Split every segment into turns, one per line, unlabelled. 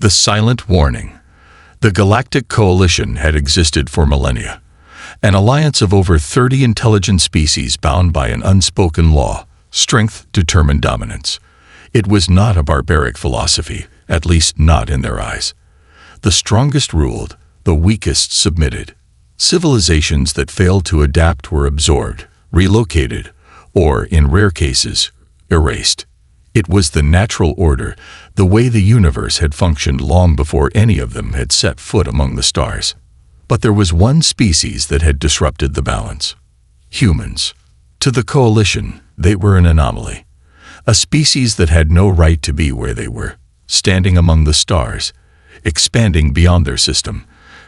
The silent warning. The Galactic Coalition had existed for millennia, an alliance of over 30 intelligent species bound by an unspoken law: strength determined dominance. It was not a barbaric philosophy, at least not in their eyes. The strongest ruled, the weakest submitted. Civilizations that failed to adapt were absorbed, relocated, or, in rare cases, erased. It was the natural order, the way the universe had functioned long before any of them had set foot among the stars. But there was one species that had disrupted the balance: humans. To the Coalition, they were an anomaly. A species that had no right to be where they were, standing among the stars, expanding beyond their system,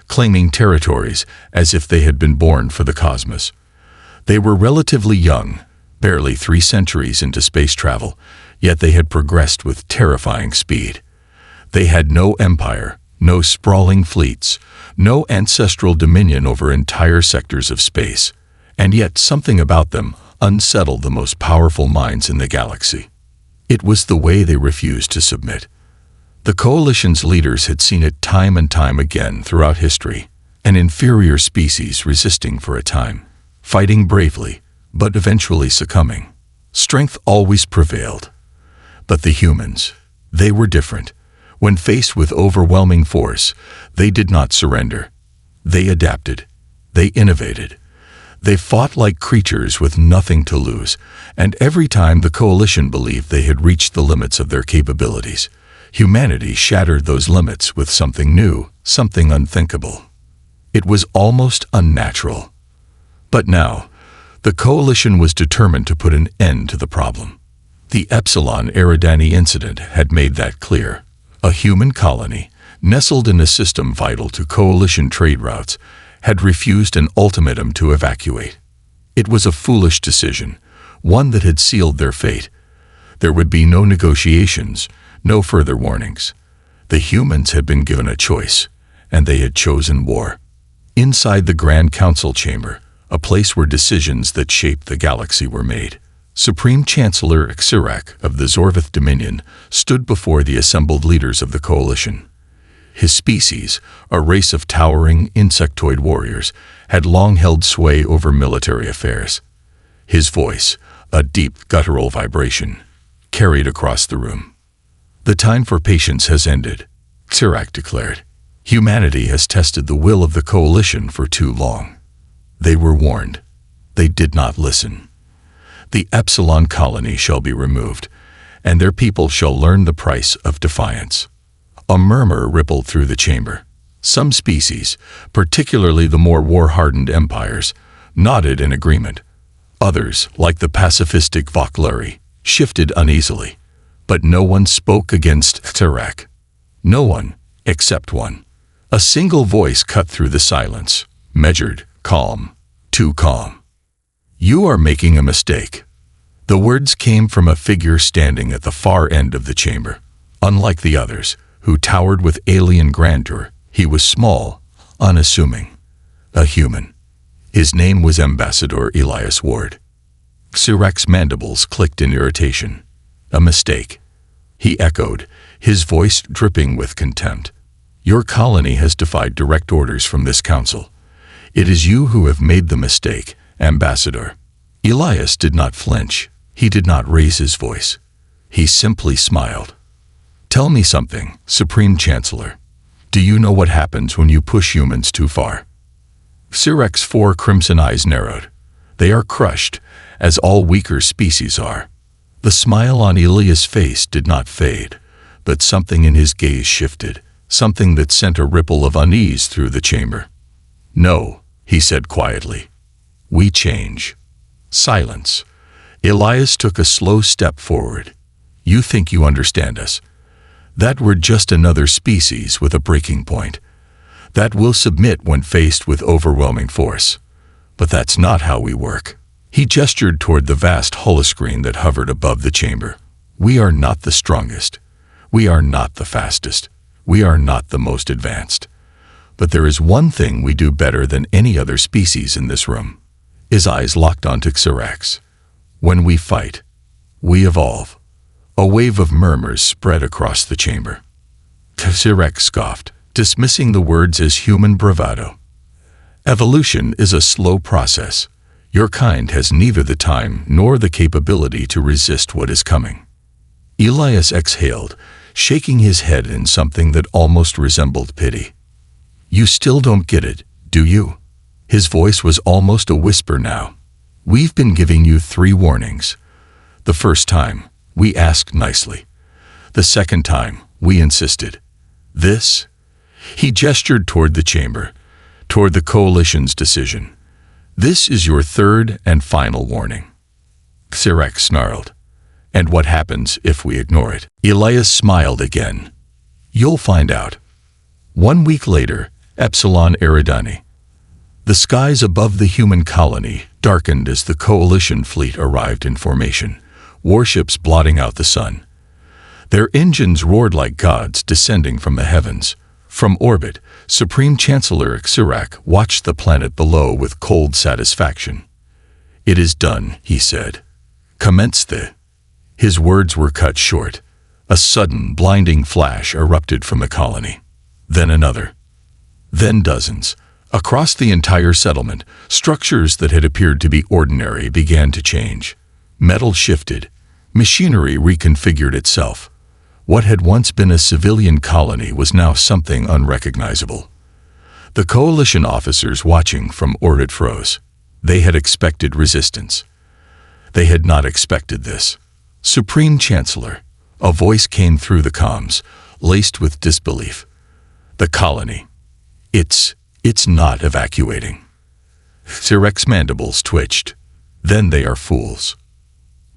claiming territories as if they had been born for the cosmos. They were relatively young, barely 3 centuries into space travel, yet they had progressed with terrifying speed. They had no empire, no sprawling fleets, no ancestral dominion over entire sectors of space, and yet something about them unsettled the most powerful minds in the galaxy. It was the way they refused to submit. The Coalition's leaders had seen it time and time again throughout history: an inferior species resisting for a time, fighting bravely, but eventually succumbing. Strength always prevailed. But the humans, they were different. When faced with overwhelming force, they did not surrender. They adapted. They innovated. They fought like creatures with nothing to lose, and every time the Coalition believed they had reached the limits of their capabilities, humanity shattered those limits with something new, something unthinkable. It was almost unnatural. But now, the Coalition was determined to put an end to the problem. The Epsilon Eridani incident had made that clear. A human colony, nestled in a system vital to Coalition trade routes, had refused an ultimatum to evacuate. It was a foolish decision, one that had sealed their fate. There would be no negotiations, no further warnings. The humans had been given a choice, and they had chosen war. Inside the Grand Council chamber, a place where decisions that shaped the galaxy were made, Supreme Chancellor Xirak of the Zorvith Dominion stood before the assembled leaders of the Coalition. His species, a race of towering insectoid warriors, had long held sway over military affairs. His voice, a deep guttural vibration, carried across the room. "The time for patience has ended," Xirak declared. "Humanity has tested the will of the Coalition for too long." They were warned. They did not listen. "The Epsilon colony shall be removed, and their people shall learn the price of defiance." A murmur rippled through the chamber. Some species, particularly the more war-hardened empires, nodded in agreement. Others, like the pacifistic Vokleri, shifted uneasily. But no one spoke against Xirak. No one, except one. A single voice cut through the silence, measured, calm, too calm. "You are making a mistake." The words came from a figure standing at the far end of the chamber. Unlike the others, who towered with alien grandeur, he was small, unassuming. A human. His name was Ambassador Elias Ward. Xirak's mandibles clicked in irritation. "A mistake," he echoed, his voice dripping with contempt. "Your colony has defied direct orders from this council. It is you who have made the mistake, Ambassador." Elias did not flinch. He did not raise his voice. He simply smiled. "Tell me something, Supreme Chancellor. Do you know what happens when you push humans too far?" Xirak's 4 crimson eyes narrowed. "They are crushed, as all weaker species are." The smile on Elias' face did not fade, but something in his gaze shifted, something that sent a ripple of unease through the chamber. "No," he said quietly. "We change." Silence. Elias took a slow step forward. "You think you understand us. That we're just another species with a breaking point. That will submit when faced with overwhelming force. But that's not how we work." He gestured toward the vast holoscreen that hovered above the chamber. "We are not the strongest. We are not the fastest. We are not the most advanced. But there is one thing we do better than any other species in this room." His eyes locked onto Xirak's. "When we fight, we evolve." A wave of murmurs spread across the chamber. Sirek scoffed, dismissing the words as human bravado. Evolution is a slow process. Your kind has neither the time nor the capability to resist what is coming. Elias exhaled, shaking his head in something that almost resembled pity. You still don't get it, do you? His voice was almost a whisper now. We've been giving you 3 warnings. The first time, we asked nicely. The second time, we insisted. This? He gestured toward the chamber, toward the Coalition's decision. This is your 3rd and final warning. Sirek snarled. And what happens if we ignore it? Elias smiled again. You'll find out. 1 week later, Epsilon Eridani. The skies above the human colony darkened as the Coalition fleet arrived in formation, warships blotting out the sun. Their engines roared like gods descending from the heavens. From orbit, Supreme Chancellor Sirek watched the planet below with cold satisfaction. It is done, he said. Commence the... His words were cut short. A sudden, blinding flash erupted from the colony. Then another. Then dozens. Across the entire settlement, structures that had appeared to be ordinary began to change. Metal shifted. Machinery reconfigured itself. What had once been a civilian colony was now something unrecognizable. The Coalition officers watching from orbit froze. They had expected resistance. They had not expected this. Supreme Chancellor, a voice came through the comms, laced with disbelief. The colony. It's not evacuating. Sirek's mandibles twitched. Then they are fools.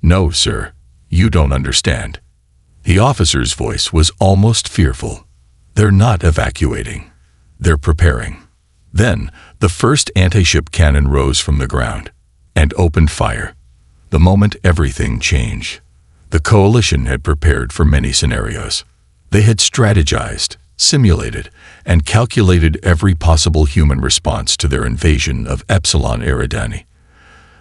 No, sir, you don't understand. The officer's voice was almost fearful. They're not evacuating. They're preparing. Then, the first anti-ship cannon rose from the ground and opened fire. The moment everything changed. The Coalition had prepared for many scenarios. They had strategized, simulated, and calculated every possible human response to their invasion of Epsilon Eridani.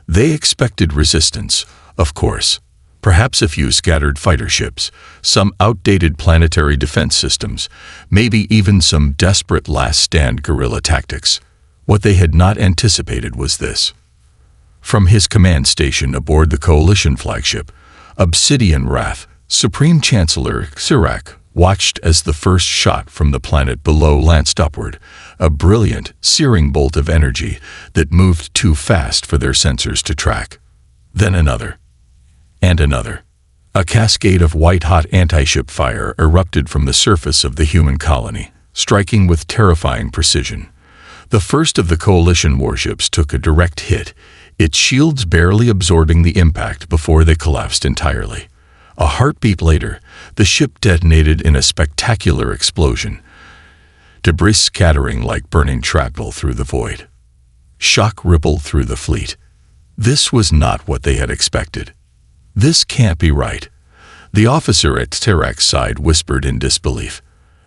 They expected resistance, of course. Perhaps a few scattered fighter ships, some outdated planetary defense systems, maybe even some desperate last-stand guerrilla tactics. What they had not anticipated was this. From his command station aboard the Coalition flagship, Obsidian Wrath, Supreme Chancellor Sirek watched as the first shot from the planet below lanced upward, a brilliant, searing bolt of energy that moved too fast for their sensors to track. Then another. And another. A cascade of white-hot anti-ship fire erupted from the surface of the human colony, striking with terrifying precision. The first of the Coalition warships took a direct hit, its shields barely absorbing the impact before they collapsed entirely. A heartbeat later, the ship detonated in a spectacular explosion, debris scattering like burning shrapnel through the void. Shock rippled through the fleet. This was not what they had expected. This can't be right. The officer at Sirek's side whispered in disbelief.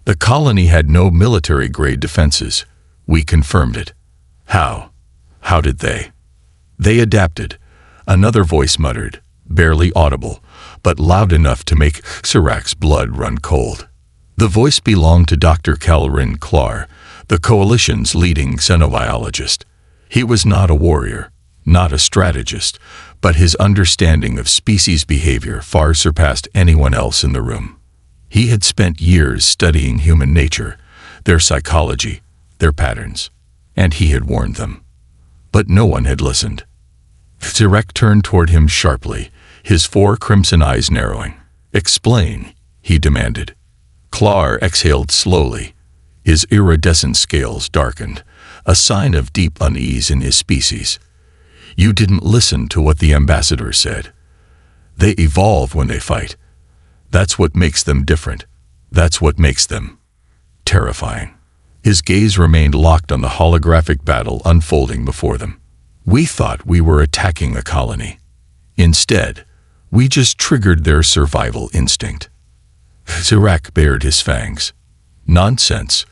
The colony had no military-grade defenses. We confirmed it. How? How did they? They adapted. Another voice muttered, barely audible, but loud enough to make Sirek's blood run cold. The voice belonged to Dr. Calrin Klar, the Coalition's leading xenobiologist. He was not a warrior, not a strategist, but his understanding of species behavior far surpassed anyone else in the room. He had spent years studying human nature, their psychology, their patterns, and he had warned them. But no one had listened. Sirek turned toward him sharply, his 4 crimson eyes narrowing. Explain, he demanded. Klar exhaled slowly. His iridescent scales darkened, a sign of deep unease in his species. You didn't listen to what the ambassador said. They evolve when they fight. That's what makes them different. That's what makes them terrifying. His gaze remained locked on the holographic battle unfolding before them. We thought we were attacking the colony. Instead, we just triggered their survival instinct. Sirek bared his fangs. Nonsense.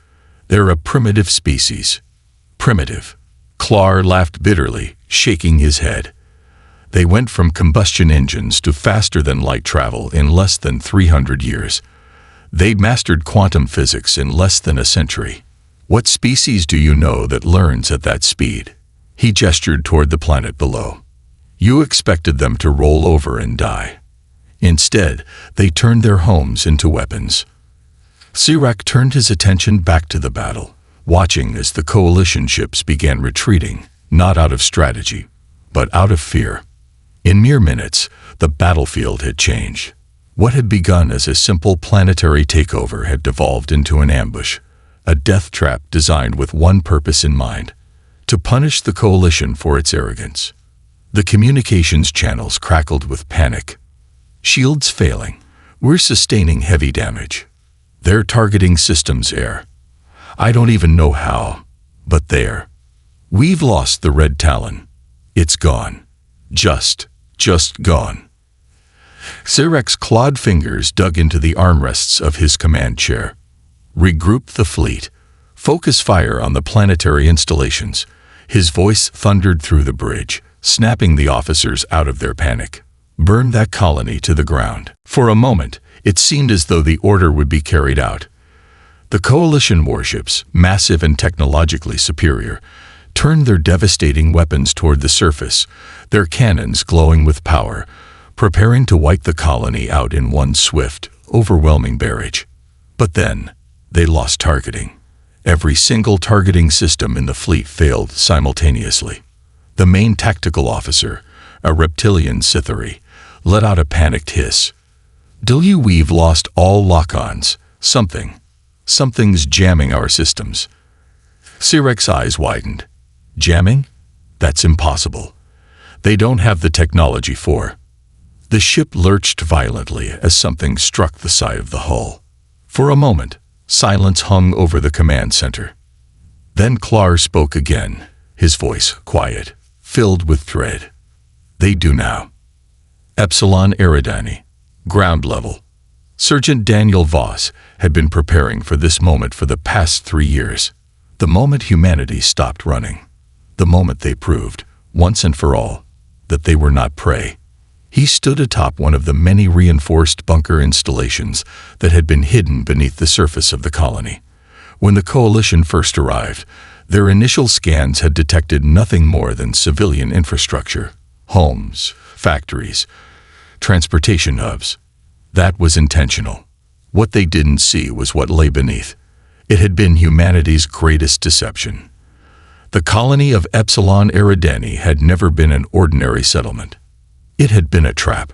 They're a primitive species. Primitive. Klar laughed bitterly, shaking his head. They went from combustion engines to faster-than-light travel in less than 300 years. They'd mastered quantum physics in less than a century. What species do you know that learns at that speed? He gestured toward the planet below. You expected them to roll over and die. Instead, they turned their homes into weapons. Sirach turned his attention back to the battle, watching as the coalition ships began retreating, not out of strategy, but out of fear. In mere minutes, the battlefield had changed. What had begun as a simple planetary takeover had devolved into an ambush, a death trap designed with one purpose in mind: to punish the coalition for its arrogance. The communications channels crackled with panic. Shields failing. We're sustaining heavy damage. They're targeting systems air. I don't even know how, but there. We've lost the Red Talon. It's gone. Just gone. Sirach's clawed fingers dug into the armrests of his command chair. Regroup the fleet. Focus fire on the planetary installations. His voice thundered through the bridge, snapping the officers out of their panic. Burn that colony to the ground. For a moment, it seemed as though the order would be carried out. The coalition warships, massive and technologically superior, turned their devastating weapons toward the surface, their cannons glowing with power, preparing to wipe the colony out in one swift, overwhelming barrage. But then, they lost targeting. Every single targeting system in the fleet failed simultaneously. The main tactical officer, a reptilian Sithari, let out a panicked hiss. We've lost all lock-ons. Something's jamming our systems. Sirach's eyes widened. Jamming? That's impossible. They don't have the technology for. The ship lurched violently as something struck the side of the hull. For a moment, silence hung over the command center. Then Klar spoke again, his voice quiet, filled with dread. They do now. Epsilon Eridani, ground level. Sergeant Daniel Voss had been preparing for this moment for the past 3 years. The moment humanity stopped running. The moment they proved, once and for all, that they were not prey. He stood atop one of the many reinforced bunker installations that had been hidden beneath the surface of the colony. When the coalition first arrived, their initial scans had detected nothing more than civilian infrastructure, homes, factories, transportation hubs. That was intentional. What they didn't see was what lay beneath. It had been humanity's greatest deception. The colony of Epsilon Eridani had never been an ordinary settlement. It had been a trap,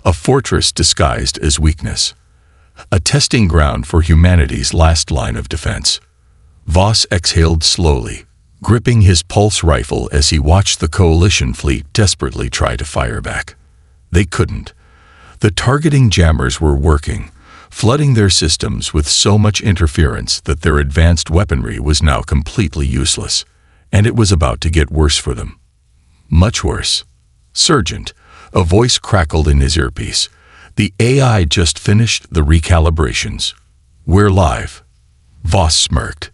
a fortress disguised as weakness, a testing ground for humanity's last line of defense. Voss exhaled slowly, gripping his pulse rifle as he watched the coalition fleet desperately try to fire back. They couldn't. The targeting jammers were working, flooding their systems with so much interference that their advanced weaponry was now completely useless, and it was about to get worse for them. Much worse. Sergeant, a voice crackled in his earpiece. The AI just finished the recalibrations. We're live. Voss smirked.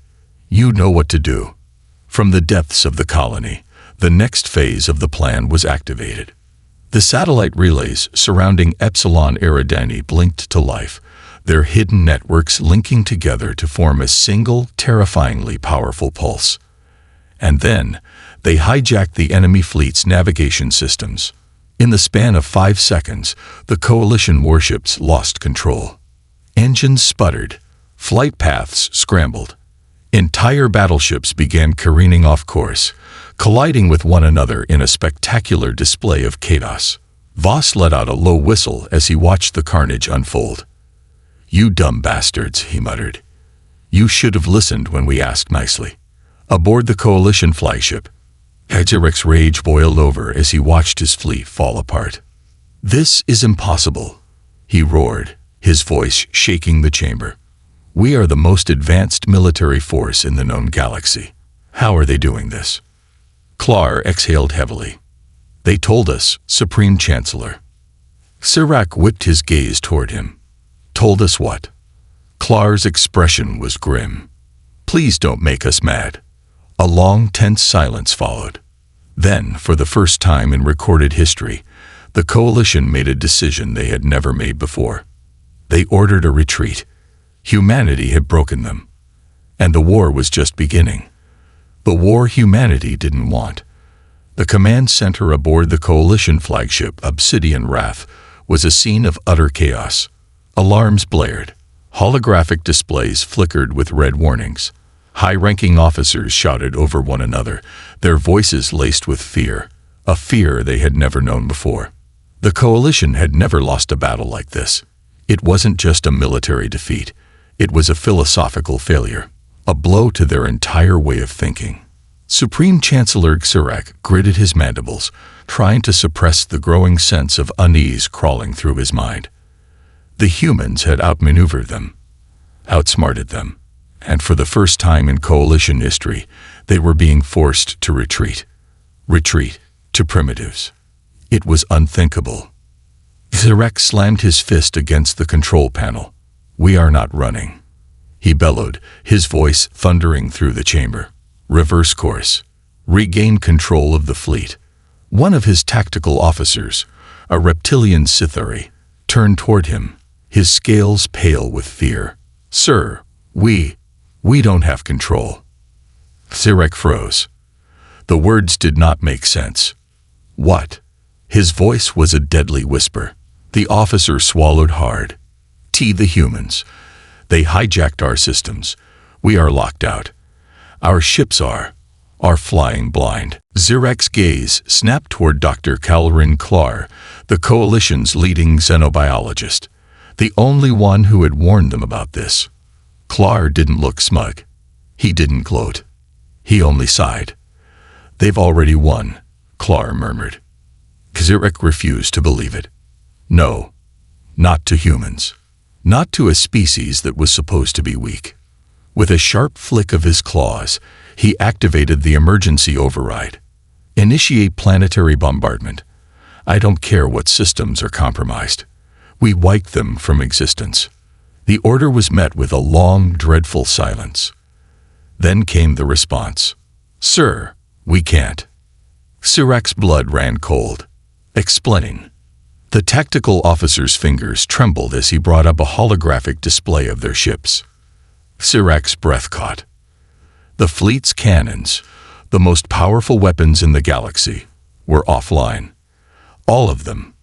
You know what to do. From the depths of the colony, the next phase of the plan was activated. The satellite relays surrounding Epsilon Eridani blinked to life, their hidden networks linking together to form a single, terrifyingly powerful pulse. And then, they hijacked the enemy fleet's navigation systems. In the span of 5 seconds, the coalition warships lost control. Engines sputtered, flight paths scrambled. Entire battleships began careening off course, colliding with one another in a spectacular display of chaos. Voss let out a low whistle as he watched the carnage unfold. You dumb bastards, he muttered. You should have listened when we asked nicely. Aboard the coalition flyship, Sirach's rage boiled over as he watched his fleet fall apart. This is impossible, he roared, his voice shaking the chamber. We are the most advanced military force in the known galaxy. How are they doing this? Klar exhaled heavily. They told us, Supreme Chancellor. Sirach whipped his gaze toward him. Told us what? Klar's expression was grim. Please don't make us mad. A long, tense silence followed. Then, for the first time in recorded history, the coalition made a decision they had never made before. They ordered a retreat. Humanity had broken them, and the war was just beginning. The war humanity didn't want. The command center aboard the Coalition flagship Obsidian Wrath was a scene of utter chaos. Alarms blared. Holographic displays flickered with red warnings. High-ranking officers shouted over one another, their voices laced with fear, a fear they had never known before. The Coalition had never lost a battle like this. It wasn't just a military defeat. It was a philosophical failure, a blow to their entire way of thinking. Supreme Chancellor Xirak gritted his mandibles, trying to suppress the growing sense of unease crawling through his mind. The humans had outmaneuvered them, outsmarted them, and for the first time in Coalition history, they were being forced to retreat. Retreat to primitives. It was unthinkable. Xirak slammed his fist against the control panel. "We are not running," he bellowed, his voice thundering through the chamber. "Reverse course. Regain control of the fleet." One of his tactical officers, a reptilian Sithari, turned toward him, his scales pale with fear. "Sir, we don't have control." Xirak froze. The words did not make sense. "What?" His voice was a deadly whisper. The officer swallowed hard. "The humans. They hijacked our systems. We are locked out. Our ships are flying blind." Xirak's gaze snapped toward Dr. Calrin Klar, the Coalition's leading xenobiologist, the only one who had warned them about this. Klar didn't look smug. He didn't gloat. He only sighed. "They've already won," Klar murmured. Xirak refused to believe it. No, not to humans. Not to a species that was supposed to be weak. With a sharp flick of his claws, he activated the emergency override. "Initiate planetary bombardment. I don't care what systems are compromised. We wipe them from existence." The order was met with a long, dreadful silence. Then came the response. "Sir, we can't." Xirak's blood ran cold. "Explain." The tactical officer's fingers trembled as he brought up a holographic display of their ships. Xirak's breath caught. The fleet's cannons, the most powerful weapons in the galaxy, were offline. All of them.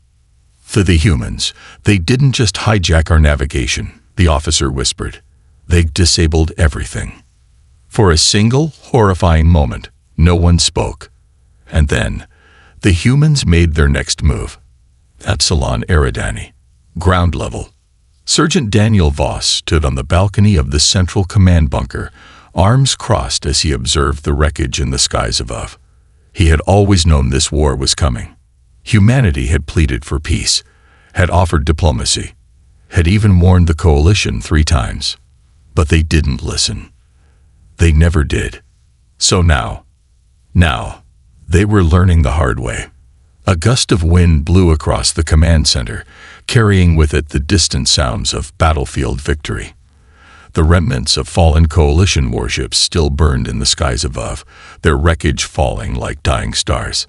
For the humans, they didn't just hijack our navigation, the officer whispered. They disabled everything. For a single, horrifying moment, no one spoke. And then, the humans made their next move. Epsilon Eridani, ground level. Sergeant Daniel Voss stood on the balcony of the central command bunker, arms crossed as he observed the wreckage in the skies above. He had always known this war was coming. Humanity had pleaded for peace, had offered diplomacy, had even warned the Coalition 3 times. But they didn't listen. They never did. So now, they were learning the hard way. A gust of wind blew across the command center, carrying with it the distant sounds of battlefield victory. The remnants of fallen Coalition warships still burned in the skies above, their wreckage falling like dying stars.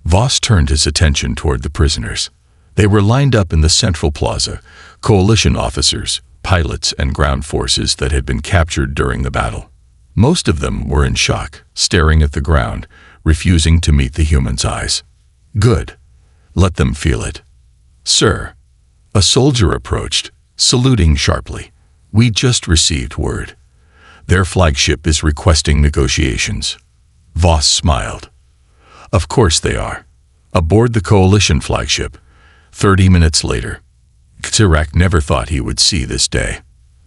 Voss turned his attention toward the prisoners. They were lined up in the central plaza, Coalition officers, pilots, and ground forces that had been captured during the battle. Most of them were in shock, staring at the ground, refusing to meet the humans' eyes. Good. Let them feel it. Sir. A soldier approached, saluting sharply. We just received word. Their flagship is requesting negotiations. Voss smiled. Of course they are. Aboard the Coalition flagship. 30 minutes later. Xirak never thought he would see this day.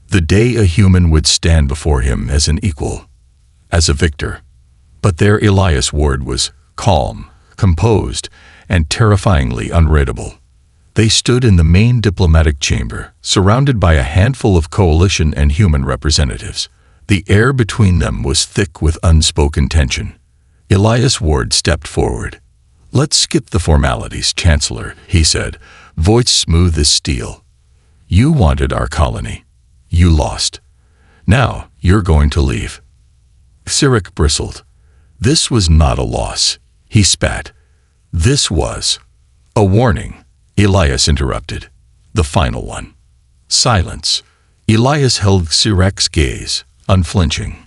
The day a human would stand before him as an equal, as a victor. But there Elias Ward was, calm, composed, and terrifyingly unreadable. They stood in the main diplomatic chamber, surrounded by a handful of Coalition and human representatives. The air between them was thick with unspoken tension. Elias Ward stepped forward. Let's skip the formalities, Chancellor, he said, voice smooth as steel. You wanted our colony. You lost. Now you're going to leave. Xirak bristled. This was not a loss. He spat. This was a warning. Elias interrupted. The final one. Silence. Elias held Sirek's gaze, unflinching.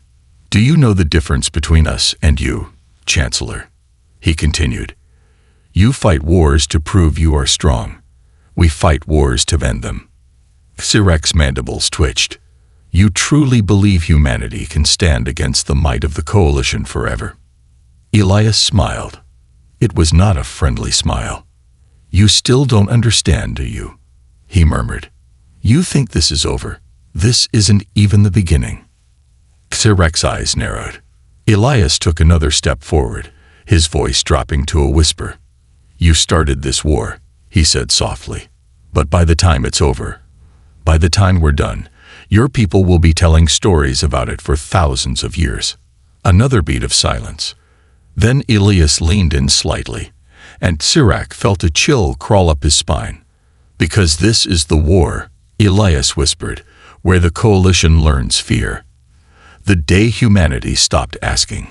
"Do you know the difference between us and you, Chancellor?" he continued. "You fight wars to prove you are strong. We fight wars to end them." Sirek's mandibles twitched. "You truly believe humanity can stand against the might of the Coalition forever?" Elias smiled. It was not a friendly smile. "You still don't understand, do you?" he murmured. "You think this is over. This isn't even the beginning." Sirek's eyes narrowed. Elias took another step forward, his voice dropping to a whisper. "You started this war," he said softly. "But by the time it's over, by the time we're done, your people will be telling stories about it for thousands of years." Another beat of silence. Then Elias leaned in slightly, and Sirek felt a chill crawl up his spine. "Because this is the war," Elias whispered, "where the Coalition learns fear. The day humanity stopped asking."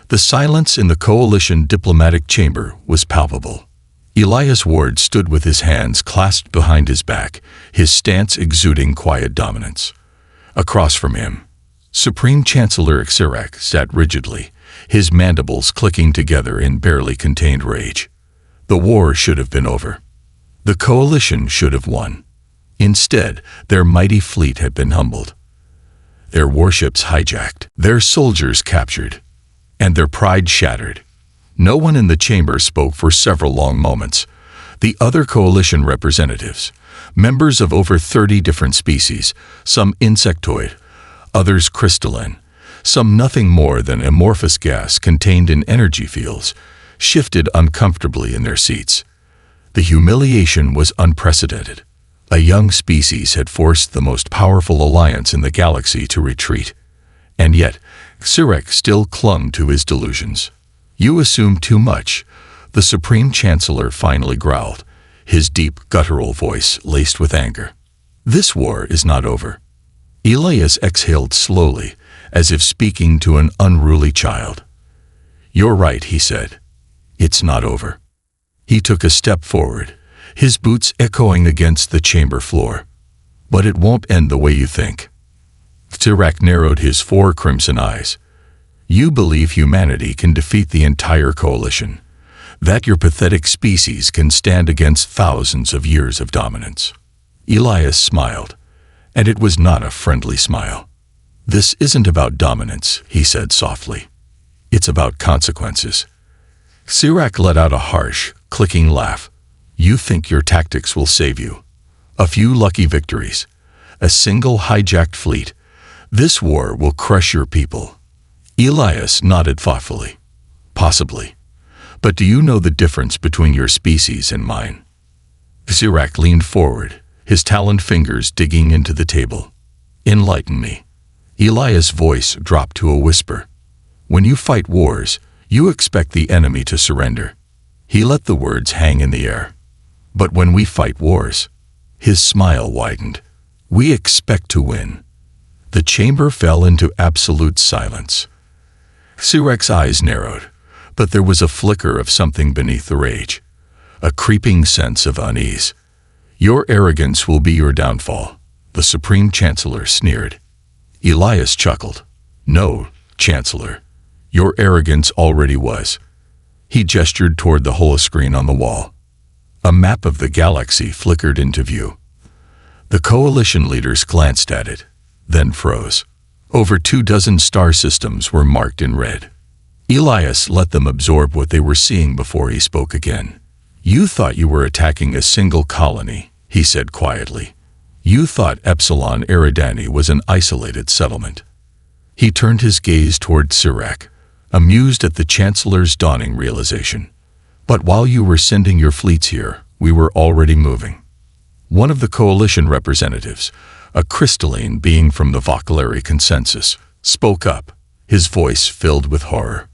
The silence in the Coalition diplomatic chamber was palpable. Elias Ward stood with his hands clasped behind his back, his stance exuding quiet dominance. Across from him, Supreme Chancellor Sirek sat rigidly, his mandibles clicking together in barely contained rage. The war should have been over. The Coalition should have won. Instead, their mighty fleet had been humbled, their warships hijacked, their soldiers captured, and their pride shattered. No one in the chamber spoke for several long moments. The other Coalition representatives, members of over 30 different species, some insectoid, others crystalline, some nothing more than amorphous gas contained in energy fields, shifted uncomfortably in their seats. The humiliation was unprecedented. A young species had forced the most powerful alliance in the galaxy to retreat. And yet, Sirek still clung to his delusions. "You assume too much," the Supreme Chancellor finally growled, his deep, guttural voice laced with anger. "This war is not over." Elias exhaled slowly, as if speaking to an unruly child. "You're right," he said. "It's not over." He took a step forward, his boots echoing against the chamber floor. "But it won't end the way you think." Sirek narrowed his four crimson eyes. "You believe humanity can defeat the entire Coalition, that your pathetic species can stand against thousands of years of dominance." Elias smiled, and it was not a friendly smile. "This isn't about dominance," he said softly. "It's about consequences." Sirek let out a harsh, clicking laugh. "You think your tactics will save you? A few lucky victories, a single hijacked fleet. This war will crush your people." Elias nodded thoughtfully. "Possibly. But do you know the difference between your species and mine?" Sirek leaned forward, his taloned fingers digging into the table. "Enlighten me." Elias' voice dropped to a whisper. "When you fight wars, you expect the enemy to surrender." He let the words hang in the air. "But when we fight wars," his smile widened, "we expect to win." The chamber fell into absolute silence. Sirek's eyes narrowed, but there was a flicker of something beneath the rage, a creeping sense of unease. "Your arrogance will be your downfall," the Supreme Chancellor sneered. Elias chuckled. "No, Chancellor, your arrogance already was." He gestured toward the holoscreen on the wall. A map of the galaxy flickered into view. The Coalition leaders glanced at it, then froze. Over 24 star systems were marked in red. Elias let them absorb what they were seeing before he spoke again. "You thought you were attacking a single colony," he said quietly. "You thought Epsilon Eridani was an isolated settlement." He turned his gaze toward Sirek, amused at the Chancellor's dawning realization. "But while you were sending your fleets here, we were already moving." One of the Coalition representatives, a crystalline being from the Vocalary consensus, spoke up, his voice filled with horror.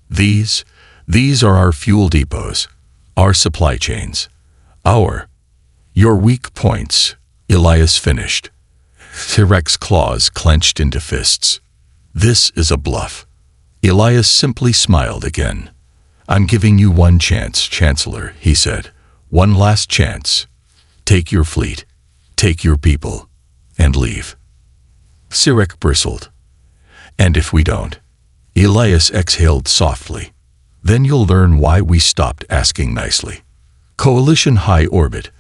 These are our fuel depots, our supply chains, your weak points," Elias finished. Sirek's claws clenched into fists. "This is a bluff." Elias simply smiled again. "I'm giving you one chance, Chancellor," he said. "One last chance. Take your fleet. Take your people. and leave. Sirek bristled. And if we don't? Elias exhaled softly. Then you'll learn why we stopped asking nicely. Coalition high orbit.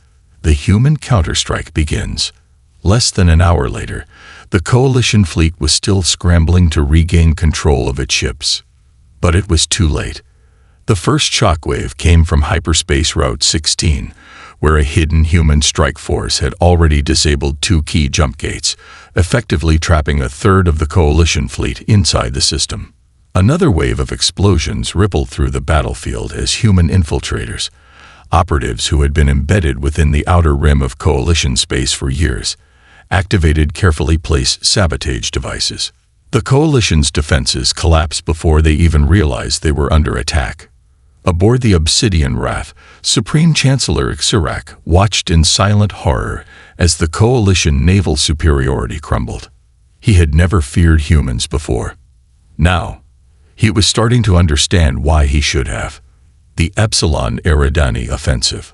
The human counterstrike begins. Less than an hour later, the Coalition fleet was still scrambling to regain control of its ships. But it was too late. The first shockwave came from Hyperspace Route 16, where a hidden human strike force had already disabled 2 key jump gates, effectively trapping a third of the Coalition fleet inside the system. Another wave of explosions rippled through the battlefield as human infiltrators, operatives who had been embedded within the outer rim of Coalition space for years, activated carefully placed sabotage devices. The Coalition's defenses collapsed before they even realized they were under attack. Aboard the Obsidian Wrath, Supreme Chancellor Xirak watched in silent horror as the Coalition naval superiority crumbled. He had never feared humans before. Now, he was starting to understand why he should have. The Epsilon Eridani offensive.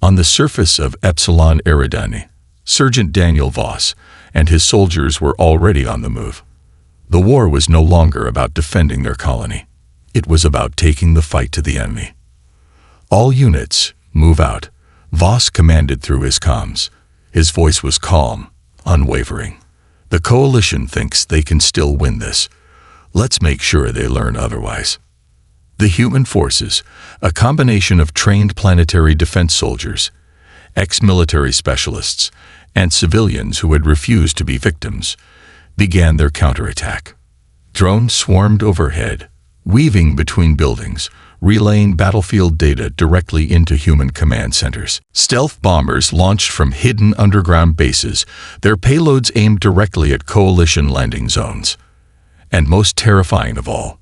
On the surface of Epsilon Eridani, Sergeant Daniel Voss and his soldiers were already on the move. The war was no longer about defending their colony. It was about taking the fight to the enemy. All units, move out, Voss commanded through his comms. His voice was calm, unwavering. The Coalition thinks they can still win this. Let's make sure they learn otherwise. The human forces, a combination of trained planetary defense soldiers, ex-military specialists, and civilians who had refused to be victims, began their counterattack. Drones swarmed overhead, weaving between buildings, relaying battlefield data directly into human command centers. Stealth bombers launched from hidden underground bases, their payloads aimed directly at Coalition landing zones. And most terrifying of all,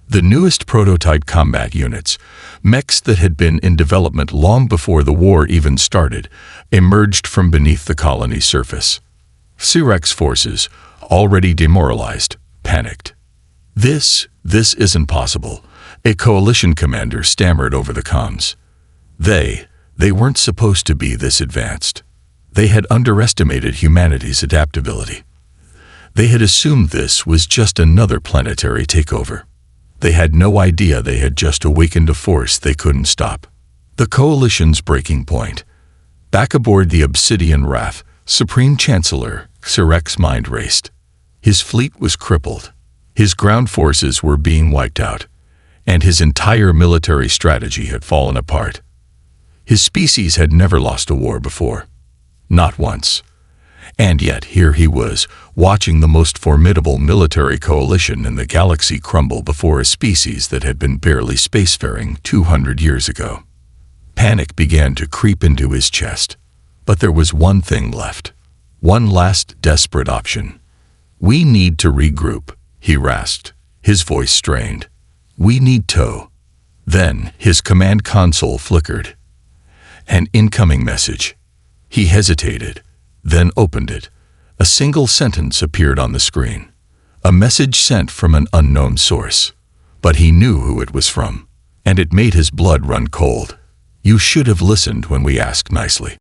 the newest prototype combat units, mechs that had been in development long before the war even started, emerged from beneath the colony's surface. Sirek's forces, already demoralized, panicked. This isn't possible, a Coalition commander stammered over the comms. They weren't supposed to be this advanced. They had underestimated humanity's adaptability. They had assumed this was just another planetary takeover. They had no idea they had just awakened a force they couldn't stop. The Coalition's breaking point. Back aboard the Obsidian Wrath, Supreme Chancellor Sirek's mind raced. His fleet was crippled. His ground forces were being wiped out, and his entire military strategy had fallen apart. His species had never lost a war before. Not once. And yet here he was, watching the most formidable military coalition in the galaxy crumble before a species that had been barely spacefaring 200 years ago. Panic began to creep into his chest. But there was one thing left. One last desperate option. "We need to regroup," he rasped, his voice strained. "We need to." Then his command console flickered. An incoming message. He hesitated, then opened it. A single sentence appeared on the screen. A message sent from an unknown source. But he knew who it was from, and it made his blood run cold. "You should have listened when we asked nicely."